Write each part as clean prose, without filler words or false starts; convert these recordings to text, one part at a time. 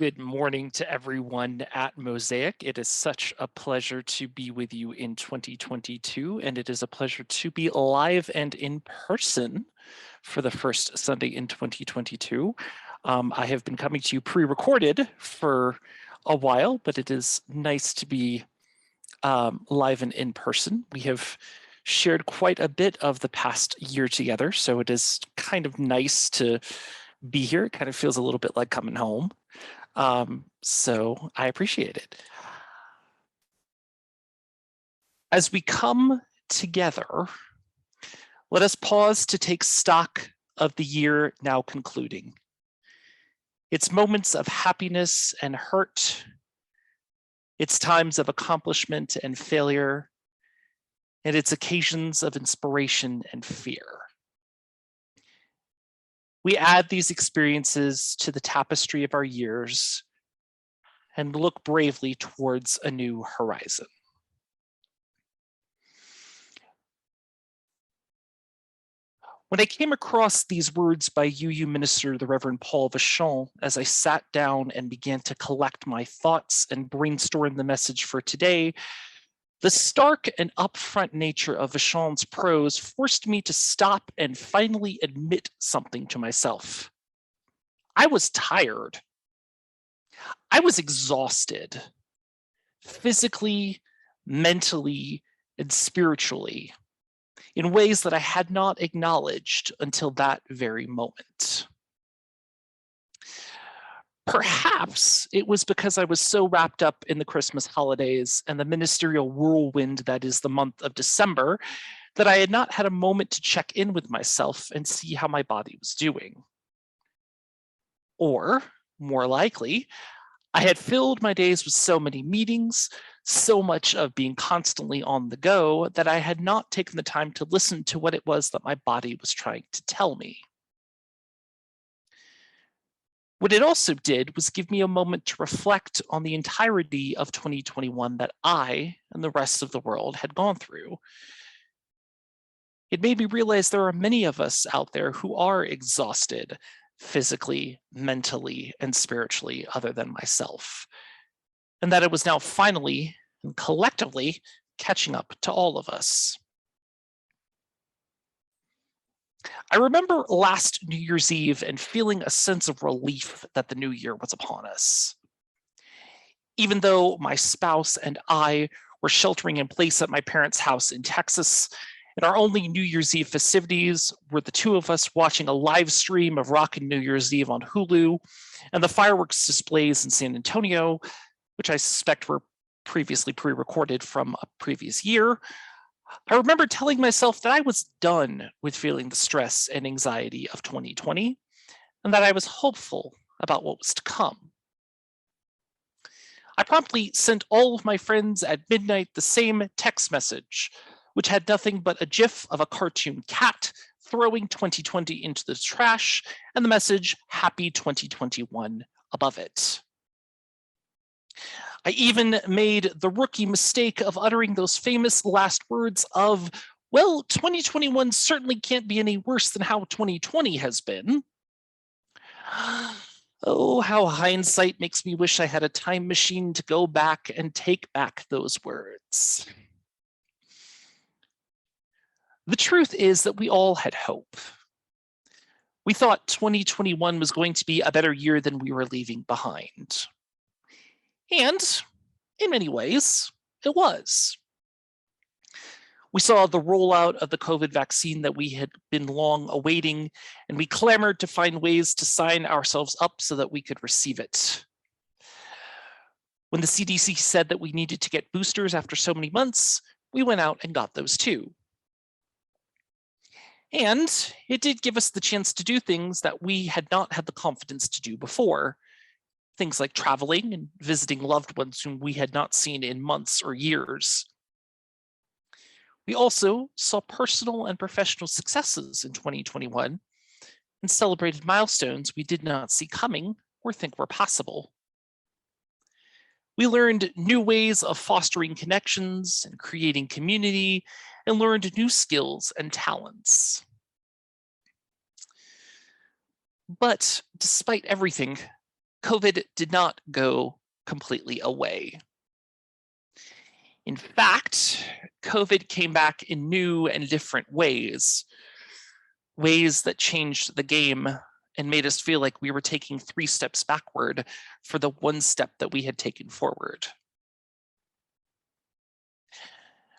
Good morning to everyone at Mosaic. It is such a pleasure to be with you in 2022, and it is a pleasure to be live and in person for the first Sunday in 2022. I have been coming to you pre-recorded for a while, but it is nice to be live and in person. We have shared quite a bit of the past year together, so it is kind of nice to be here. It kind of feels a little bit like coming home. So I appreciate it. As we come together, let us pause to take stock of the year now concluding. Its moments of happiness and hurt, its times of accomplishment and failure, and its occasions of inspiration and fear. We add these experiences to the tapestry of our years and look bravely towards a new horizon. When I came across these words by UU minister, the Reverend Paul Vachon, as I sat down and began to collect my thoughts and brainstorm the message for today, the stark and upfront nature of Vachon's prose forced me to stop and finally admit something to myself. I was tired. I was exhausted, physically, mentally, and spiritually, in ways that I had not acknowledged until that very moment. Perhaps it was because I was so wrapped up in the Christmas holidays and the ministerial whirlwind that is the month of December that I had not had a moment to check in with myself and see how my body was doing. Or, more likely, I had filled my days with so many meetings, so much of being constantly on the go, that I had not taken the time to listen to what it was that my body was trying to tell me. What it also did was give me a moment to reflect on the entirety of 2021 that I and the rest of the world had gone through. It made me realize there are many of us out there who are exhausted physically, mentally, and spiritually, other than myself, and that it was now finally and collectively catching up to all of us. I remember last New Year's Eve and feeling a sense of relief that the new year was upon us. Even though my spouse and I were sheltering in place at my parents' house in Texas, and our only New Year's Eve festivities were the two of us watching a live stream of Rockin' New Year's Eve on Hulu and the fireworks displays in San Antonio, which I suspect were previously pre-recorded from a previous year. I remember telling myself that I was done with feeling the stress and anxiety of 2020, and that I was hopeful about what was to come. I promptly sent all of my friends at midnight the same text message, which had nothing but a gif of a cartoon cat throwing 2020 into the trash and the message "Happy 2021" above it. I even made the rookie mistake of uttering those famous last words of, well, 2021 certainly can't be any worse than how 2020 has been. Oh, how hindsight makes me wish I had a time machine to go back and take back those words. The truth is that we all had hope. We thought 2021 was going to be a better year than we were leaving behind. And in many ways, it was. We saw the rollout of the COVID vaccine that we had been long awaiting, and we clamored to find ways to sign ourselves up so that we could receive it. When the CDC said that we needed to get boosters after so many months, we went out and got those too. And it did give us the chance to do things that we had not had the confidence to do before. Things like traveling and visiting loved ones whom we had not seen in months or years. We also saw personal and professional successes in 2021 and celebrated milestones we did not see coming or think were possible. We learned new ways of fostering connections and creating community, and learned new skills and talents. But despite everything, COVID did not go completely away. In fact, COVID came back in new and different ways that changed the game and made us feel like we were taking 3 steps backward for the 1 step that we had taken forward.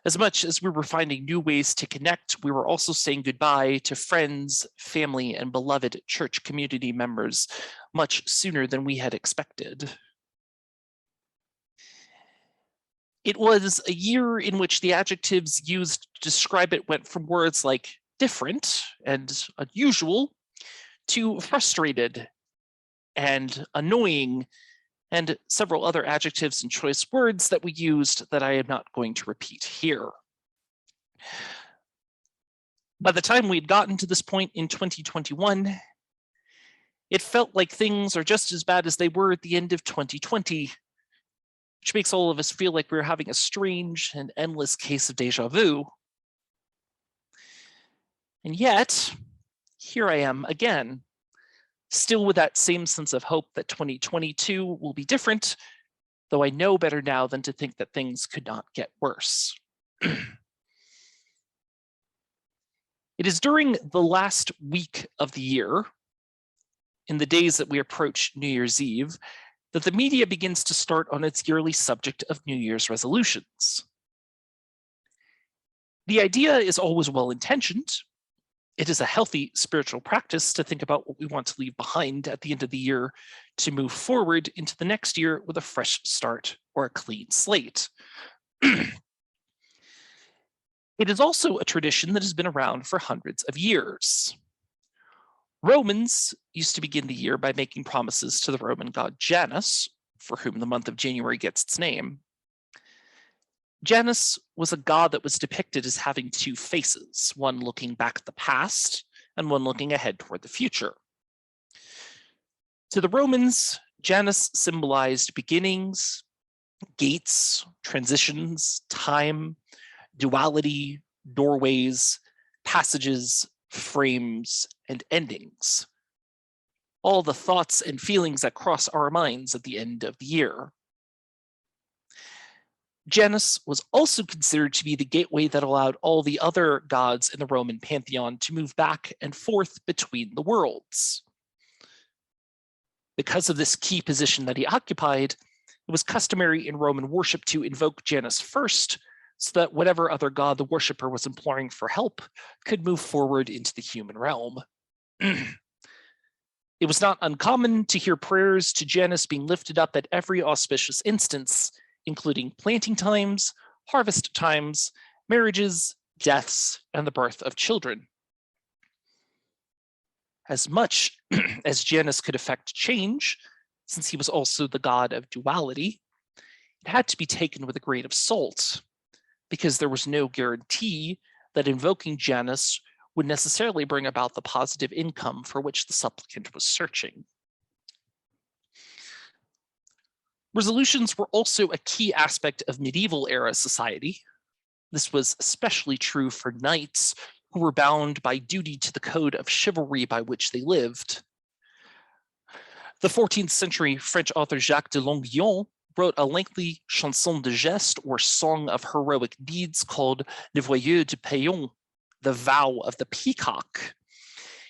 As much as we were finding new ways to connect, we were also saying goodbye to friends, family, and beloved church community members much sooner than we had expected. It was a year in which the adjectives used to describe it went from words like different and unusual to frustrated and annoying and several other adjectives and choice words that we used that I am not going to repeat here. By the time we'd gotten to this point in 2021, it felt like things are just as bad as they were at the end of 2020, which makes all of us feel like we're having a strange and endless case of deja vu. And yet, here I am again, still with that same sense of hope that 2022 will be different, though I know better now than to think that things could not get worse. It is during the last week of the year, in the days that we approach New Year's Eve, that the media begins to start on its yearly subject of New Year's resolutions. The idea is always well-intentioned. It is a healthy spiritual practice to think about what we want to leave behind at the end of the year to move forward into the next year with a fresh start or a clean slate. It is also a tradition that has been around for hundreds of years. Romans used to begin the year by making promises to the Roman god Janus, for whom the month of January gets its name. Janus was a god that was depicted as having 2 faces, one looking back at the past and one looking ahead toward the future. To the Romans, Janus symbolized beginnings, gates, transitions, time, duality, doorways, passages, frames, and endings. All the thoughts and feelings that cross our minds at the end of the year. Janus was also considered to be the gateway that allowed all the other gods in the Roman pantheon to move back and forth between the worlds. Because of this key position that he occupied, it was customary in Roman worship to invoke Janus first, so that whatever other god the worshiper was imploring for help could move forward into the human realm. It was not uncommon to hear prayers to Janus being lifted up at every auspicious instance, including planting times, harvest times, marriages, deaths, and the birth of children. As much as Janus could affect change, since he was also the god of duality, it had to be taken with a grain of salt, because there was no guarantee that invoking Janus would necessarily bring about the positive income for which the supplicant was searching. Resolutions were also a key aspect of medieval era society. This was especially true for knights who were bound by duty to the code of chivalry by which they lived. The 14th century French author Jacques de Longuillon wrote a lengthy chanson de geste, or song of heroic deeds, called Livoius the Vow, the Vow of the Peacock,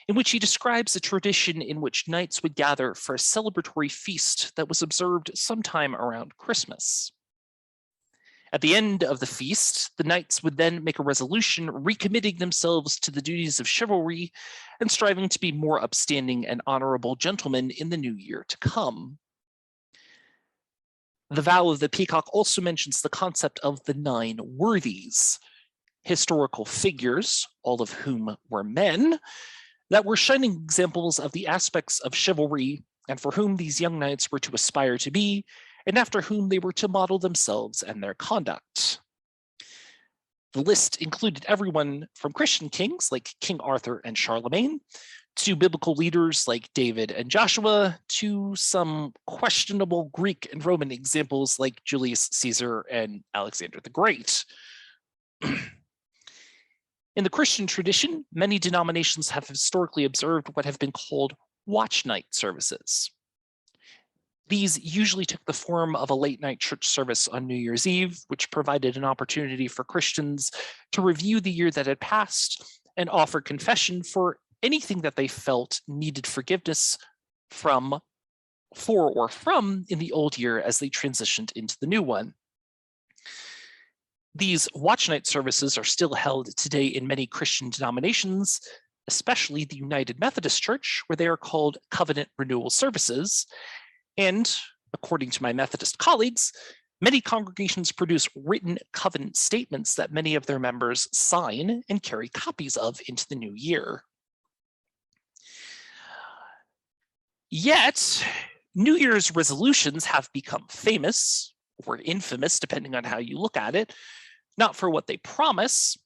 in which he describes a tradition in which knights would gather for a celebratory feast that was observed sometime around Christmas. At the end of the feast, the knights would then make a resolution recommitting themselves to the duties of chivalry and striving to be more upstanding and honorable gentlemen in the new year to come. The Vow of the Peacock also mentions the concept of the 9 Worthies, historical figures, all of whom were men, that were shining examples of the aspects of chivalry and for whom these young knights were to aspire to be, and after whom they were to model themselves and their conduct. The list included everyone from Christian kings like King Arthur and Charlemagne, to biblical leaders like David and Joshua, to some questionable Greek and Roman examples like Julius Caesar and Alexander the Great. In the Christian tradition, many denominations have historically observed what have been called watch night services. These usually took the form of a late-night church service on New Year's Eve, which provided an opportunity for Christians to review the year that had passed and offer confession for anything that they felt needed forgiveness for or from in the old year as they transitioned into the new one. These watch night services are still held today in many Christian denominations, especially the United Methodist Church, where they are called Covenant Renewal Services. And according to my Methodist colleagues, many congregations produce written covenant statements that many of their members sign and carry copies of into the new year. Yet, New Year's resolutions have become famous, or infamous, depending on how you look at it, not for what they promise,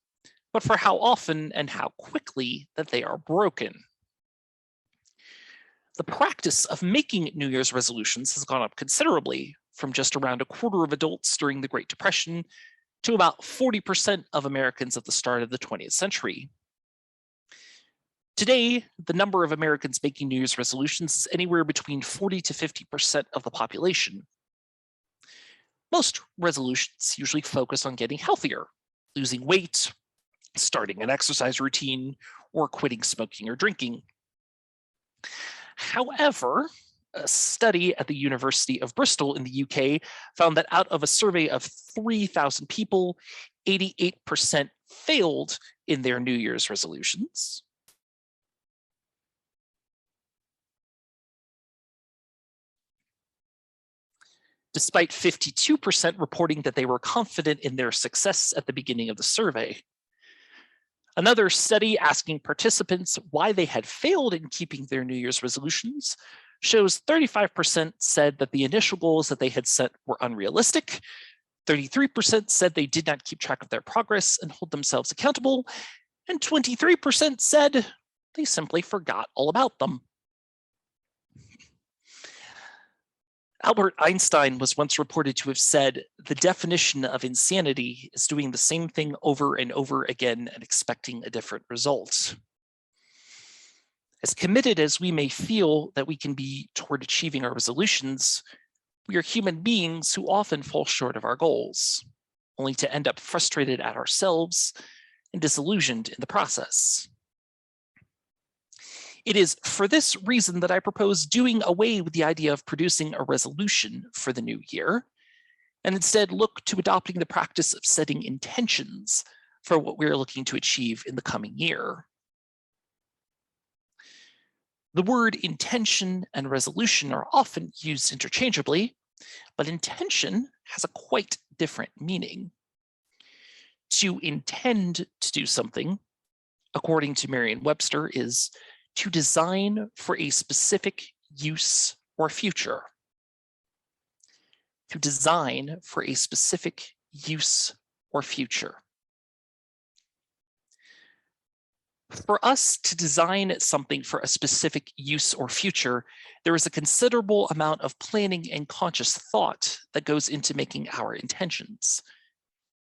but for how often and how quickly that they are broken. The practice of making New Year's resolutions has gone up considerably, from just around a quarter of adults during the Great Depression to about 40% of Americans at the start of the 20th century. Today, the number of Americans making New Year's resolutions is anywhere between 40 to 50% of the population. Most resolutions usually focus on getting healthier, losing weight, starting an exercise routine, or quitting smoking or drinking. However, a study at the University of Bristol in the UK found that out of a survey of 3,000 people, 88% failed in their New Year's resolutions. Despite 52% reporting that they were confident in their success at the beginning of the survey. Another study asking participants why they had failed in keeping their New Year's resolutions shows 35% said that the initial goals that they had set were unrealistic, 33% said they did not keep track of their progress and hold themselves accountable, and 23% said they simply forgot all about them. Albert Einstein was once reported to have said, "The definition of insanity is doing the same thing over and over again and expecting a different result." As committed as we may feel that we can be toward achieving our resolutions, we are human beings who often fall short of our goals, only to end up frustrated at ourselves and disillusioned in the process. It is for this reason that I propose doing away with the idea of producing a resolution for the new year, and instead look to adopting the practice of setting intentions for what we're looking to achieve in the coming year. The word intention and resolution are often used interchangeably, but intention has a quite different meaning. To intend to do something, according to Merriam-Webster, is to design for a specific use or future. To design for a specific use or future. For us to design something for a specific use or future, there is a considerable amount of planning and conscious thought that goes into making our intentions,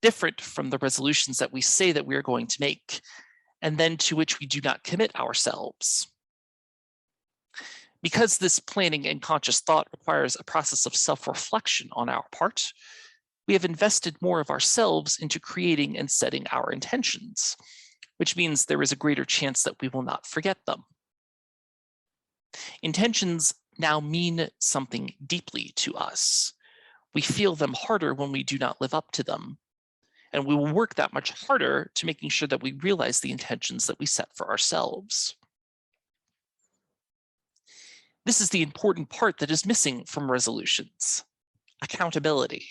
different from the resolutions that we say that we are going to make, and then to which we do not commit ourselves. Because this planning and conscious thought requires a process of self-reflection on our part, we have invested more of ourselves into creating and setting our intentions, which means there is a greater chance that we will not forget them. Intentions now mean something deeply to us. We feel them harder when we do not live up to them. And we will work that much harder to making sure that we realize the intentions that we set for ourselves. This is the important part that is missing from resolutions: accountability.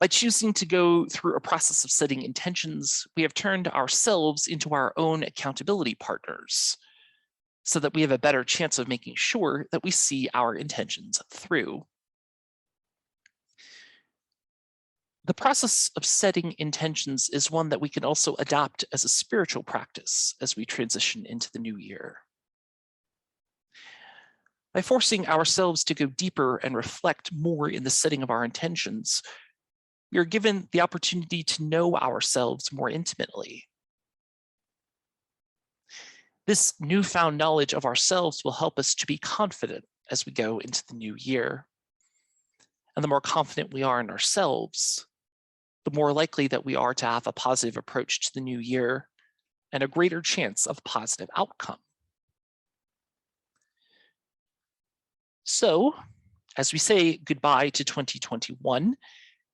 By choosing to go through a process of setting intentions, we have turned ourselves into our own accountability partners, so that we have a better chance of making sure that we see our intentions through. The process of setting intentions is one that we can also adopt as a spiritual practice as we transition into the new year. By forcing ourselves to go deeper and reflect more in the setting of our intentions, we are given the opportunity to know ourselves more intimately. This newfound knowledge of ourselves will help us to be confident as we go into the new year. And the more confident we are in ourselves, the more likely that we are to have a positive approach to the new year and a greater chance of positive outcome. So, as we say goodbye to 2021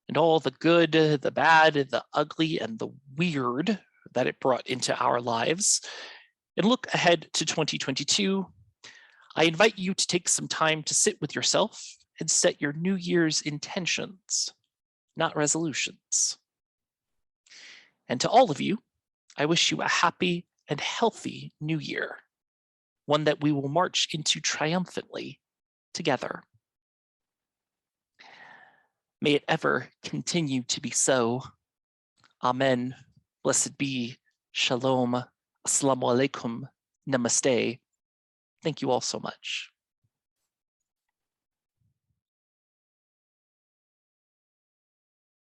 and all the good, the bad, the ugly, and the weird that it brought into our lives, and look ahead to 2022, I invite you to take some time to sit with yourself and set your New Year's intentions, not resolutions. And to all of you, I wish you a happy and healthy new year, one that we will march into triumphantly together. May it ever continue to be so. Amen. Blessed be. Shalom. Assalamu alaikum. Namaste. Thank you all so much.